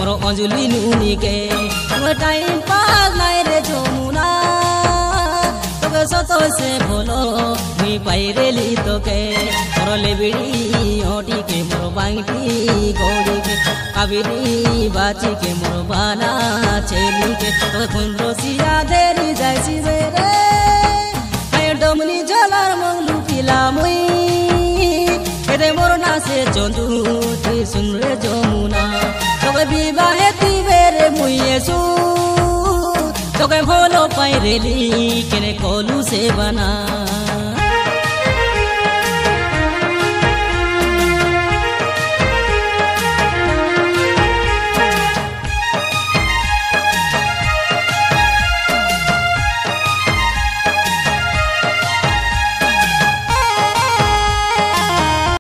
मोर अंजुली नुनी के time pass नाई रे जमुना तोके सतो से भोलो मुई पाइरेली तोके मोर लेबिड़ी ओटी के मोर बांगटी गोड़ी के काबिरी बाची के मोर बाला चेली के तोके कुंद्रो सिया देरी जाइसी बेरे मैं डमनी जलार मंगलू पिला मुई एदे मोर नासे चंदू ती सुन रे जमुना तोके विवाहे ती बेरे मुई येसु तोके भोलो पाइरेली केने कोलू से बना